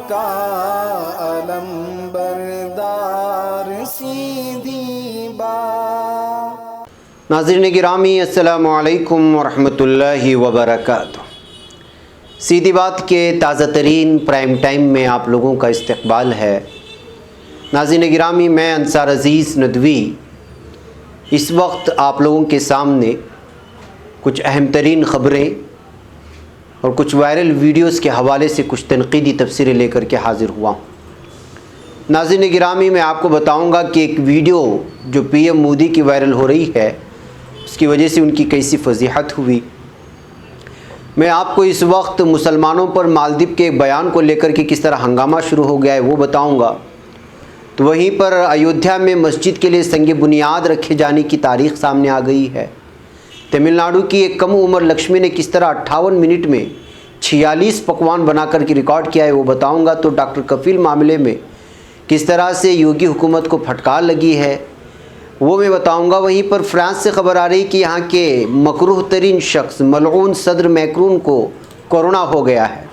का अलम बरदार सीधी बात। नाज़रीन गिरामी अस्सलामु अलैकुम वरहमतुल्लाहि वबरकातुहू। सीधी बात के ताज़ा तरीन प्राइम टाइम में आप लोगों का इस्तकबाल है। नाज़रीन गिरामी, मैं अंसार अज़ीज़ नदवी इस वक्त आप लोगों के सामने कुछ अहम तरीन ख़बरें और कुछ वायरल वीडियोस के हवाले से कुछ तनक़ीदी तफसीरें लेकर के हाज़िर हुआ हूँ। नाज़रीन गिरामी, मैं आपको बताऊँगा कि एक वीडियो जो PM मोदी की वायरल हो रही है उसकी वजह से उनकी कैसी फजीहत हुई। मैं आपको इस वक्त मुसलमानों पर मालदीव के एक बयान को लेकर के किस तरह हंगामा शुरू हो गया है वो बताऊँगा। तो वहीं पर अयोध्या में मस्जिद के लिए संग बुनियाद रखे जाने की तारीख़ सामने आ गई है। तमिलनाडु की एक कम उम्र लक्ष्मी ने किस तरह 58 मिनट में 46 पकवान बनाकर के रिकॉर्ड किया है वो बताऊंगा। तो डॉक्टर कफील मामले में किस तरह से योगी हुकूमत को फटकार लगी है वो मैं बताऊंगा। वहीं पर फ्रांस से खबर आ रही कि यहाँ के मकरूह तरीन शख्स मलऊन सदर मैक्रून को कोरोना हो गया है।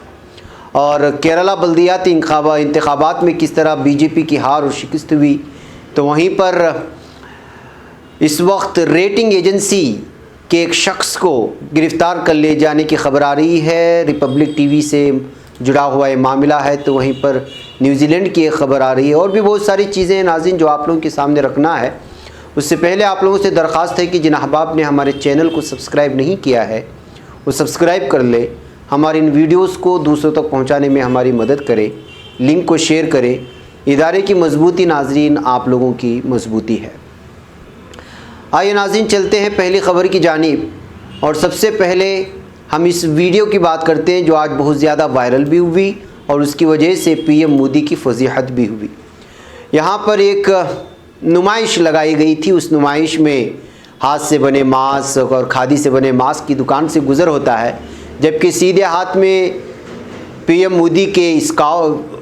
और केरला बल्दियाती इंतखाबात में किस तरह बीजेपी की हार और शिकस्त हुई। तो वहीं पर इस वक्त रेटिंग एजेंसी के एक शख्स को गिरफ़्तार कर ले जाने की खबर आ रही है। रिपब्लिक टीवी से जुड़ा हुआ ये मामला है। तो वहीं पर न्यूजीलैंड की एक ख़बर आ रही है और भी बहुत सारी चीज़ें नाज़रीन जो आप लोगों के सामने रखना है। उससे पहले आप लोगों से दरख्वास्त है कि जिन अहबाब ने हमारे चैनल को सब्सक्राइब नहीं किया है वो सब्सक्राइब कर ले, हमारे इन वीडियोज़ को दूसरों तक पहुँचाने में हमारी मदद करें, लिंक को शेयर करें। इदारे की मजबूती नाज़रीन आप लोगों की मजबूती है। आइए नाज़रीन चलते हैं पहली ख़बर की जानिब। और सबसे पहले हम इस वीडियो की बात करते हैं जो आज बहुत ज़्यादा वायरल भी हुई और उसकी वजह से PM मोदी की फजीहत भी हुई। यहाँ पर एक नुमाइश लगाई गई थी। उस नुमाइश में हाथ से बने मास्क और खादी से बने मास्क की दुकान से गुज़र होता है, जबकि सीधे हाथ में PM मोदी के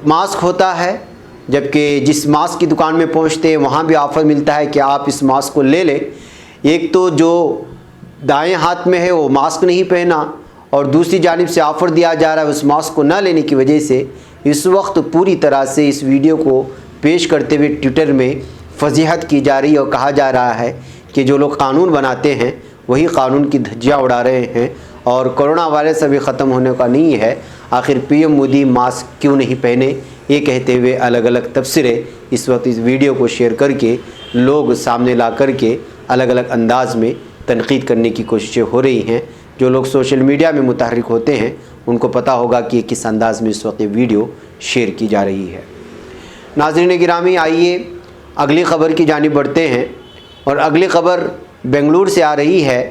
मास्क होता है। जबकि जिस मास्क की दुकान में पहुंचते हैं वहाँ भी ऑफ़र मिलता है कि आप इस मास्क को ले लें। एक तो जो दाएं हाथ में है वो मास्क नहीं पहना और दूसरी जानिब से ऑफ़र दिया जा रहा है उस मास्क को न लेने की वजह से इस वक्त पूरी तरह से इस वीडियो को पेश करते हुए ट्विटर में फजीहत की जा रही है और कहा जा रहा है कि जो लोग कानून बनाते हैं वही कानून की धज्जियाँ उड़ा रहे हैं और कोरोना वायरस अभी ख़त्म होने का नहीं है। आखिर PM मोदी मास्क क्यों नहीं पहने, ये कहते हुए अलग अलग तबसरे इस वक्त इस वीडियो को शेयर करके लोग सामने ला करके अलग अलग अंदाज़ में तनक़ीद करने की कोशिशें हो रही हैं। जो लोग सोशल मीडिया में मुतहर्रिक होते हैं उनको पता होगा कि किस अंदाज़ में इस वक्त ये वीडियो शेयर की जा रही है। नाज़रीन गिरामी, आइए अगली ख़बर की जानिब बढ़ते हैं। और अगली ख़बर बेंगलुरु से आ रही है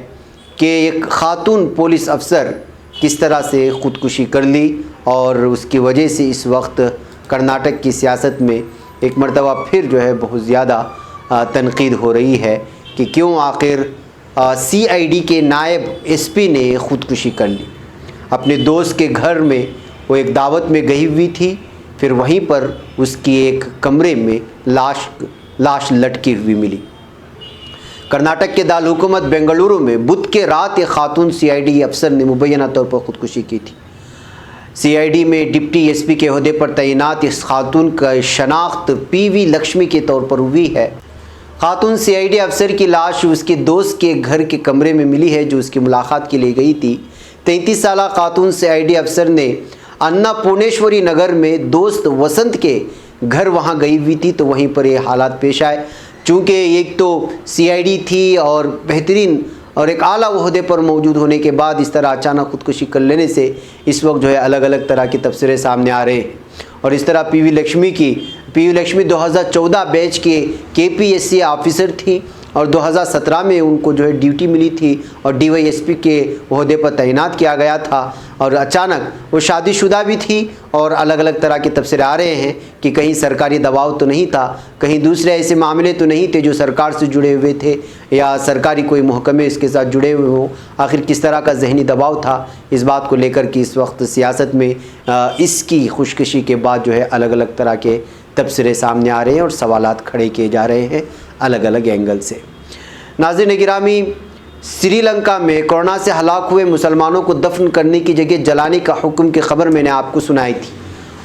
कि एक ख़ातून पुलिस अफसर किस तरह से ख़ुदकुशी कर ली और उसकी वजह से इस वक्त कर्नाटक की सियासत में एक मरतबा फिर जो है बहुत ज़्यादा तनक़ीद हो रही है कि क्यों आखिर CID के नायब SP ने ख़ुदकुशी कर ली। अपने दोस्त के घर में वो एक दावत में गई हुई थी, फिर वहीं पर उसकी एक कमरे में लाश लटकी हुई मिली। कर्नाटक के दारुल हुकूमत बेंगलुरु में बुध के रात एक खातून CID अफसर ने मुबैना तौर पर ख़ुदकुशी की थी। CID में डिप्टी SP के ओहदे पर तैनात इस खातून का शनाख्त PV लक्ष्मी के तौर पर हुई है। खातून CID अफसर की लाश उसके दोस्त के घर के कमरे में मिली है जो उसकी मुलाकात के लिए गई थी। 33 साला खातून CID अफसर ने अन्नापूर्णेश्वरी नगर में दोस्त वसंत के घर वहां गई हुई थी। तो वहीं पर ये हालात पेश आए। चूँकि एक तो CID थी और बेहतरीन और एक आला ओहदे पर मौजूद होने के बाद इस तरह अचानक ख़ुदकुशी कर लेने से इस वक्त जो है अलग अलग तरह के तबसरे सामने आ रहे हैं। और इस तरह PV लक्ष्मी 2014 बैच के KPSC ऑफिसर थी और 2017 में उनको जो है ड्यूटी मिली थी और DYSP के ओहदे पर तैनात किया गया था। और अचानक वो शादीशुदा भी थी और अलग अलग तरह के तबसरे आ रहे हैं कि कहीं सरकारी दबाव तो नहीं था, कहीं दूसरे ऐसे मामले तो नहीं थे जो सरकार से जुड़े हुए थे या सरकारी कोई महकमे इसके साथ जुड़े हुए हों। आखिर किस तरह का जहनी दबाव था, इस बात को लेकर कि इस वक्त सियासत में इसकी खुशकशी के बाद जो है अलग अलग तरह के तबसरे सामने आ रहे हैं और सवालात खड़े किए जा रहे हैं अलग अलग एंगल से। नाज़रीन गिरामी, श्रीलंका में कोरोना से हलाक हुए मुसलमानों को दफन करने की जगह जलाने का हुक्म की खबर मैंने आपको सुनाई थी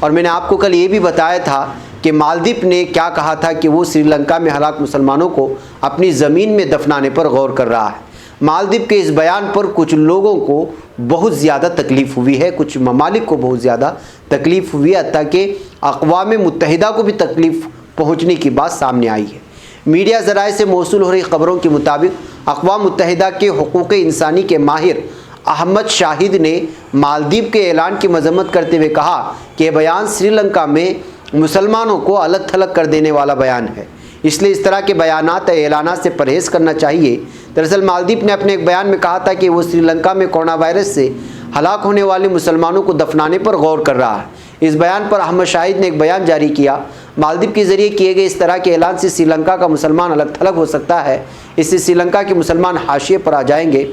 और मैंने आपको कल ये भी बताया था कि मालदीव ने क्या कहा था कि वो श्रीलंका में हलाक मुसलमानों को अपनी ज़मीन में दफनाने पर गौर कर रहा है। मालदीव के इस बयान पर कुछ लोगों को बहुत ज़्यादा तकलीफ़ हुई है, कुछ ममालिक को बहुत ज़्यादा तकलीफ़ हुई है, ताकि अक़वाम मुत्तहिदा को भी तकलीफ़ पहुँचने की बात सामने आई है। मीडिया ज़राए से मौसूल हो रही ख़बरों के मुताबिक अक़वाम मुत्तहिदा के हुकूक़ इंसानी के माहिर अहमद शाहिद ने मालदीव के ऐलान की मजम्मत करते हुए कहा कि यह बयान श्रीलंका में मुसलमानों को अलग थलग कर देने वाला बयान है, इसलिए इस तरह के बयानात ऐलानात से परहेज़ करना चाहिए। दरअसल मालदीव ने अपने एक बयान में कहा था कि वो श्रीलंका में कोरोना वायरस से हलाक होने वाले मुसलमानों को दफनाने पर गौर कर रहा है। इस बयान पर अहमद शाहिद ने एक बयान जारी किया। मालदीव के ज़रिए किए गए इस तरह के ऐलान से श्रीलंका का मुसलमान अलग थलग हो सकता है, इससे श्रीलंका के मुसलमान हाशिए पर आ जाएंगे।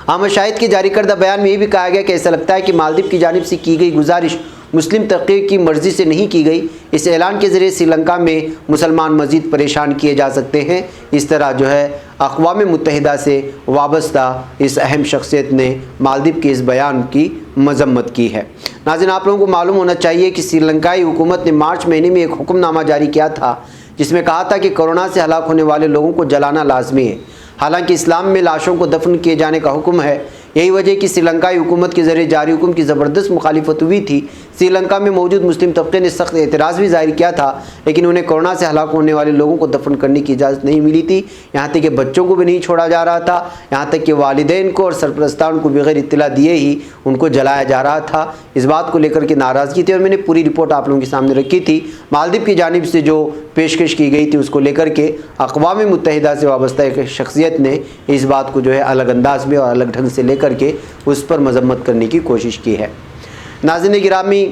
अहमद शाहिद के जारी करदा बयान में ये भी कहा गया कि ऐसा लगता है कि मालदीव की जानिब से की गई गुजारिश मुस्लिम तबके की मर्ज़ी से नहीं की गई। इस ऐलान के ज़रिए श्रीलंका में मुसलमान मज़ीद परेशान किए जा सकते हैं। इस तरह जो है अक़वाम मुत्तहिदा से वाबस्ता इस अहम शख्सियत ने मालदीव के इस बयान की मजम्मत की है। नाज़रीन, आप लोगों को मालूम होना चाहिए कि श्रीलंकाई हुकूमत ने मार्च महीने में एक हुक्मनामा जारी किया था, जिसमें कहा था कि कोरोना से हलाक होने वाले लोगों को जलाना लाजमी है। हालांकि इस्लाम में लाशों को दफन किए जाने का हुक्म है। यही वजह कि श्रीलंकाई हुकूमत के ज़रिए जारी हुक्म की ज़बरदस्त मुखालिफत हुई थी। श्रीलंका में मौजूद मुस्लिम तबके ने सख्त एतराज़ भी जाहिर किया था, लेकिन उन्हें कोरोना से हलाक होने वाले लोगों को दफन करने की इजाज़त नहीं मिली थी। यहाँ तक कि बच्चों को भी नहीं छोड़ा जा रहा था, यहाँ तक कि वालिदैन को और सरपरस्तान को बगैर इत्तला दिए ही उनको जलाया जा रहा था। इस बात को लेकर के नाराज़गी थी और मैंने पूरी रिपोर्ट आप लोगों के सामने रखी थी। मालदीव की जानिब से जो पेशकश की गई थी उसको लेकर के अक़वाम मुत्तहिदा से वाबस्ता एक शख्सियत ने इस बात को जो है अलग अंदाज में और अलग ढंग से लेकर के उस पर मजम्मत करने की कोशिश की है। नाज़रीन गिरामी,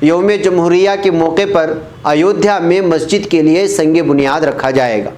यौम जमहूरिया के मौके पर अयोध्या में मस्जिद के लिए संग बुनियाद रखा जाएगा।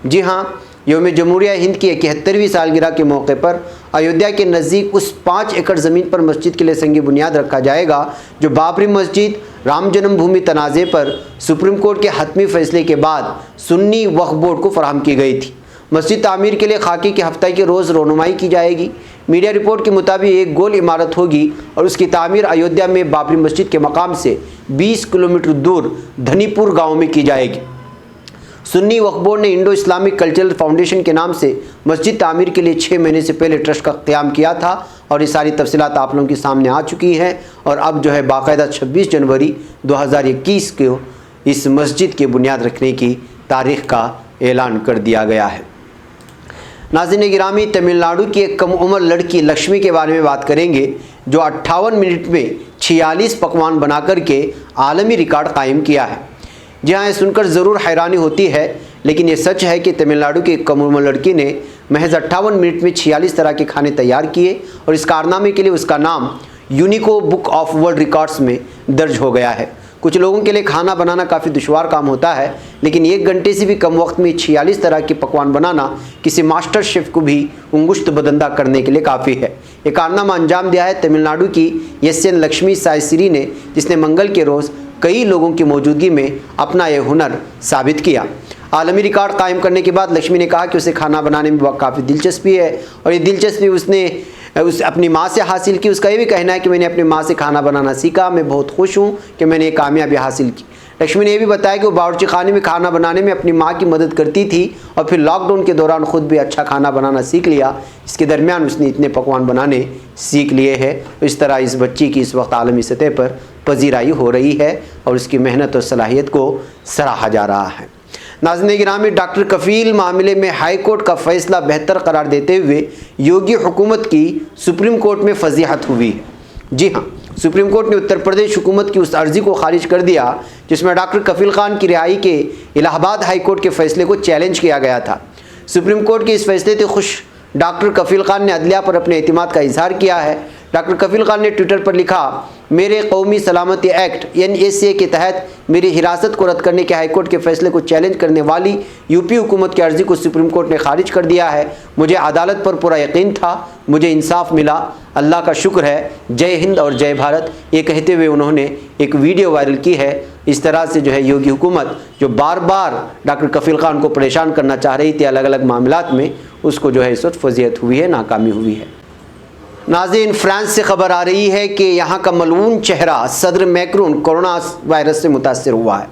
जी हाँ, यौम जमहूरिया हिंद की 71वीं सालगिरह के मौके पर अयोध्या के नज़दीक उस 5 एकड़ ज़मीन पर मस्जिद के लिए संग बुनियाद रखा जाएगा जो बाबरी मस्जिद राम जन्मभूमि तनाज़े पर सुप्रीम कोर्ट के हतमी फैसले के बाद सुन्नी वक्फ बोर्ड को फराहम की गई थी। मस्जिद तामीर के लिए खाकी के हफ्ते के रोज़ रोनुमाई की जाएगी। मीडिया रिपोर्ट के मुताबिक एक गोल इमारत होगी और उसकी तामीर अयोध्या में बाबरी मस्जिद के मकाम से 20 किलोमीटर दूर धनीपुर गांव में की जाएगी। सुन्नी वक्फ बोर्ड ने इंडो इस्लामिक कल्चरल फाउंडेशन के नाम से मस्जिद तामीर के लिए 6 महीने से पहले ट्रस्ट का क़याम किया था और ये सारी तफसीलात आप लोगों के सामने आ चुकी हैं और अब जो है बाकायदा 26 जनवरी 2021 को इस मस्जिद के बुनियाद रखने की तारीख़ का ऐलान कर दिया गया है। नाज़रीन गिरामी, तमिलनाडु की एक कम उम्र लड़की लक्ष्मी के बारे में बात करेंगे जो 58 मिनट में 46 पकवान बना कर के आलमी रिकॉर्ड कायम किया है। जी हाँ, ये सुनकर ज़रूर हैरानी होती है, लेकिन ये सच है कि तमिलनाडु की एक कम उम्र लड़की ने महज 58 मिनट में 46 तरह के खाने तैयार किए और इस कारनामे के लिए उसका नाम यूनिको बुक ऑफ वर्ल्ड रिकॉर्ड्स में दर्ज हो गया है। कुछ लोगों के लिए खाना बनाना काफ़ी दुश्वार काम होता है, लेकिन 1 घंटे से भी कम वक्त में 46 तरह के पकवान बनाना किसी मास्टर शेफ़ को भी उंगुश्त बदंदा करने के लिए काफ़ी है। ये कारनामा अंजाम दिया है तमिलनाडु की एसएन लक्ष्मी सायसिरी ने, जिसने मंगल के रोज़ कई लोगों की मौजूदगी में अपना यह हुनर साबित किया। आलमी रिकॉर्ड कायम करने के बाद लक्ष्मी ने कहा कि उसे खाना बनाने में काफ़ी दिलचस्पी है और ये दिलचस्पी उसने अपनी माँ से हासिल की। उसका ये भी कहना है कि मैंने अपनी माँ से खाना बनाना सीखा, मैं बहुत खुश हूँ कि मैंने ये कामयाबी हासिल की। लक्ष्मी ने यह भी बताया कि वो बावर्ची खाने में खाना बनाने में अपनी माँ की मदद करती थी और फिर लॉकडाउन के दौरान ख़ुद भी अच्छा खाना बनाना सीख लिया। इसके दरमियान उसने इतने पकवान बनाने सीख लिए हैं। इस तरह इस बच्ची की इस वक्त आलमी सतह पर पजीराई हो रही है और उसकी मेहनत और सलाहियत को सराहा जा रहा है। नाज़रीन गिरामी, डॉक्टर कफ़ील मामले में हाई कोर्ट का फैसला बेहतर करार देते हुए योगी हुकूमत की सुप्रीम कोर्ट में फजीहत हुई है। जी हाँ, सुप्रीम कोर्ट ने उत्तर प्रदेश हुकूमत की उस अर्ज़ी को खारिज कर दिया जिसमें डॉक्टर कफ़ील खान की रिहाई के इलाहाबाद हाई कोर्ट के फैसले को चैलेंज किया गया था। सुप्रीम कोर्ट के इस फैसले से खुश डॉक्टर कफ़ील खान ने अदलिया पर अपने एतमाद का इजहार किया है। डॉक्टर कफ़ील खान ने ट्विटर पर लिखा, मेरे कौमी सलामती एक्ट NSA के तहत मेरी हिरासत को रद्द करने के हाईकोर्ट के फैसले को चैलेंज करने वाली यूपी हुकूमत की अर्ज़ी को सुप्रीम कोर्ट ने खारिज कर दिया है। मुझे अदालत पर पूरा यकीन था, मुझे इंसाफ मिला, अल्लाह का शुक्र है, जय हिंद और जय भारत। ये कहते हुए उन्होंने एक वीडियो वायरल की है। इस तरह से जो है योगी हुकूमत जो बार बार डॉक्टर कफ़ील खान को परेशान करना चाह रही थी अलग अलग मामलात में, उसको जो है इस वक्त फजीहत हुई है, नाकामी हुई है। नाज़रीन, फ्रांस से खबर आ रही है कि यहाँ का मलऊन चेहरा सदर मैक्रोन कोरोना वायरस से मुतासिर हुआ है।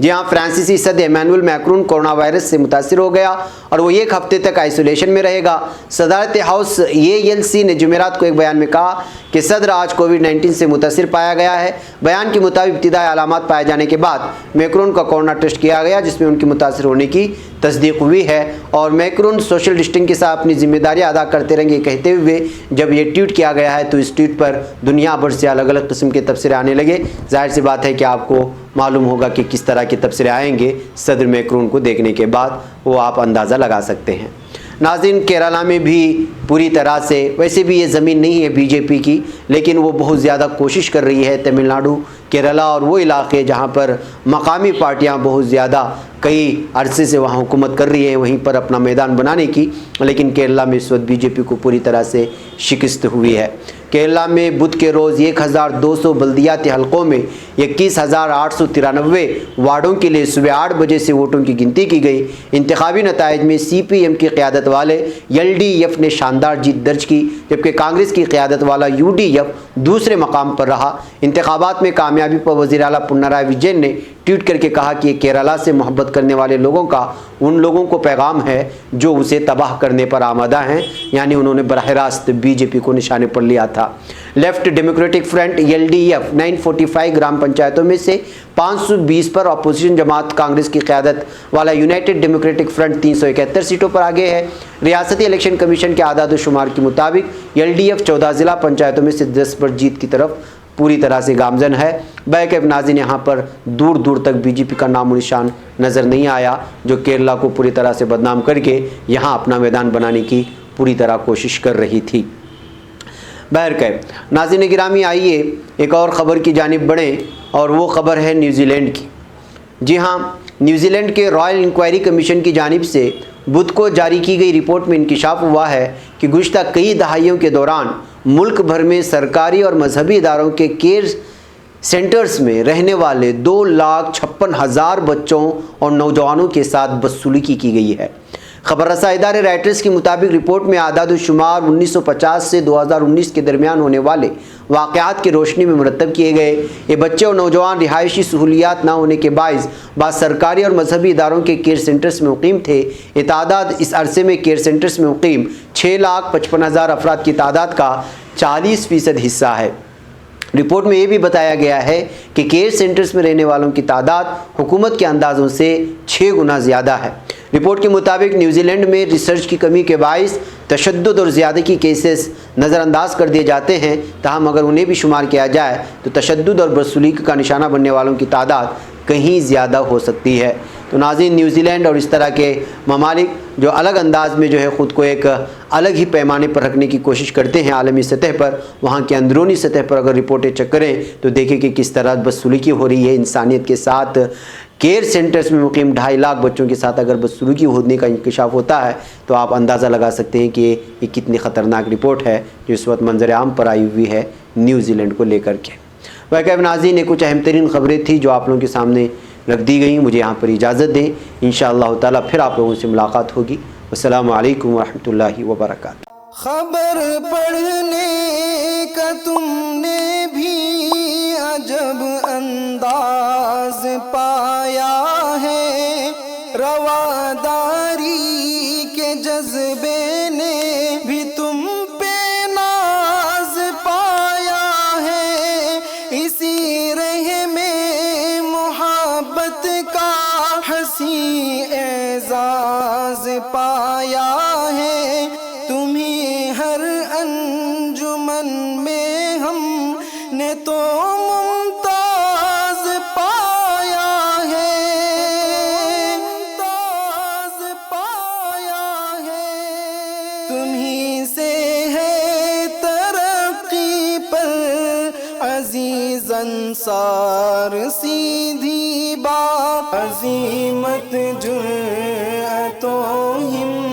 जी हाँ, फ्रांसीसी सदर इमैनुअल मैक्रोन कोरोना वायरस से मुतासिर हो गया और वो एक हफ्ते तक आइसोलेशन में रहेगा। सदारत हाउस EALC ने जुमेरात को एक बयान में कहा कि सदर आज कोविड-19 से मुतासिर पाया गया है। बयान के मुताबिक इब्तिदाई अलामात पाए जाने के बाद मैक्रोन का कोरोना टेस्ट किया गया, जिसमें उनकी मुतासिर होने की तस्दीक हुई है और मैक्रोन सोशल डिस्टेंसिंग के साथ अपनी जिम्मेदारी अदा करते रहेंगे कहते हुए जब ये ट्वीट किया गया है तो इस ट्वीट पर दुनिया भर से अलग अलग किस्म के तबसरे आने लगे। जाहिर सी बात है कि आपको मालूम होगा कि किस तरह के तबसरे आएंगे सदर मैक्रोन को देखने के बाद, वो आप अंदाज़ा लगा सकते हैं। नाज़रीन, केरला में भी पूरी तरह से, वैसे भी ये ज़मीन नहीं है बीजेपी की, लेकिन वो बहुत ज़्यादा कोशिश कर रही है तमिलनाडु, केरला और वो इलाके जहाँ पर मकामी पार्टियाँ बहुत ज़्यादा कई अरसे से वहाँ हुकूमत कर रही है, वहीं पर अपना मैदान बनाने की। लेकिन केरला में इस वक्त बीजेपी को पूरी तरह से शिकस्त हुई है। केरला में बुध के रोज़ 1200 बल्दियाती हलकों में 21,893 वार्डों के लिए सुबह 8 बजे से वोटों की गिनती की गई। इंतखाबी नताइज में CPM की क़यादत वाले LDF ने शानदार जीत दर्ज की, जबकि कांग्रेस की क़यादत वाला UDF दूसरे मकाम पर रहा। इंतखाबात में कामयाबी पर वज़ीर आला पिनराई विजयन ने ट्वीट करके कहा कि ये केरला से मोहब्बत करने वाले लोगों का उन लोगों को पैगाम है जो उसे तबाह करने पर आमादा हैं, यानी उन्होंने बराह रास्त बीजेपी को निशाने पर लिया था। लेफ्ट डेमोक्रेटिक फ्रंट LDF 945 ग्राम पंचायतों में से 520 पर, अपोजिशन जमात कांग्रेस की क़यादत वाला यूनाइटेड डेमोक्रेटिक फ्रंट 371 सीटों पर आगे है। रियासती इलेक्शन कमीशन के आदाद शुमार के मुताबिक LDF 14 ज़िला पंचायतों में से 10 पर जीत की तरफ पूरी तरह से गामजन है। बैकअप नाज़रीन, यहाँ पर दूर दूर तक बीजेपी का नामो निशान नज़र नहीं आया, जो केरला को पूरी तरह से बदनाम करके यहाँ अपना मैदान बनाने की पूरी तरह कोशिश कर रही थी। बैकअप नाज़रीन गिरामी, आइए एक और ख़बर की जानिब बढ़ें और वो ख़बर है न्यूजीलैंड की। जी हाँ, न्यूजीलैंड के रॉयल इंक्वायरी कमीशन की जानिब से बुध को जारी की गई रिपोर्ट में इंकशाफ हुआ है कि गुज़श्ता कई दहाइयों के दौरान मुल्क भर में सरकारी और मजहबी इदारों के केयर सेंटर्स में रहने वाले 2,56,000 बच्चों और नौजवानों के साथ बदसलूकी की गई है। खबर रसा इदारे राइटर्स के मुताबिक रिपोर्ट में आदाद शुमार 1950 से 2019 के दरमियान होने वाले वाक़यात की रोशनी में मुरतब किए गए। ये बच्चे और नौजवान रिहायशी सहूलियात न होने के बायस बाद सरकारी और मजहबी इदारों के केयर सेंटर्स में मुकीम थे। ये तादाद इस अरसे में केयर सेंटर्स में मुकीम 6,55,000 अफराद की तादाद का 40% हिस्सा है। रिपोर्ट में ये भी बताया गया है कि केयर सेंटर्स में रहने वालों की तादाद हुकूमत के अंदाज़ों से 6 गुना ज़्यादा है। रिपोर्ट के मुताबिक न्यूजीलैंड में रिसर्च की कमी के बायस तशद्दुद और ज़्यादती केसेस नज़रअंदाज कर दिए जाते हैं। ताहम अगर उन्हें भी शुमार किया जाए तो तशद्दुद और बदसलूकी का निशाना बनने वालों की तादाद कहीं ज़्यादा हो सकती है। तो नाज़रीन, न्यूजीलैंड और इस तरह के ममालिक जो अलग अंदाज में जो है ख़ुद को एक अलग ही पैमाने पर रखने की कोशिश करते हैं आलमी सतह पर, वहाँ के अंदरूनी सतह पर अगर रिपोर्टें चेक करें तो देखें कि किस तरह बदसलूकी हो रही है इंसानियत के साथ। केयर सेंटर्स में मुकीम 2.5 लाख बच्चों के साथ अगर बदसलूकी होने का इंकशाफ होता है तो आप अंदाज़ा लगा सकते हैं कि ये कितनी ख़तरनाक रिपोर्ट है जो इस वक्त मंजर आम पर आई हुई है न्यूजीलैंड को लेकर के। वह नाज़रीन, ने कुछ अहम तरीन ख़बरें थी जो आप लोगों के सामने रख दी गई। मुझे यहाँ पर इजाज़त दें, इंशाअल्लाह ताला फिर आप लोगों से मुलाकात होगी। अस्सलामु अलैकुम वरहमतुल्लाहि वबरकातुहू। खबर पढ़ने का तुमने भी अजब अंदाज पाया है, रवादारी के जज्बे ने भी तुम पे नाज पाया है, इसी रह में मोहब्बत का हंसी एजाज पाया है, तुम्ही हर अंजुमन में हमने तो मुमताज पाया है, मुमताज पाया है, तुम्ही से है तरक्की पर अजीज अंसार, सीधी बात अजीमत जुर्अतो हिम्मत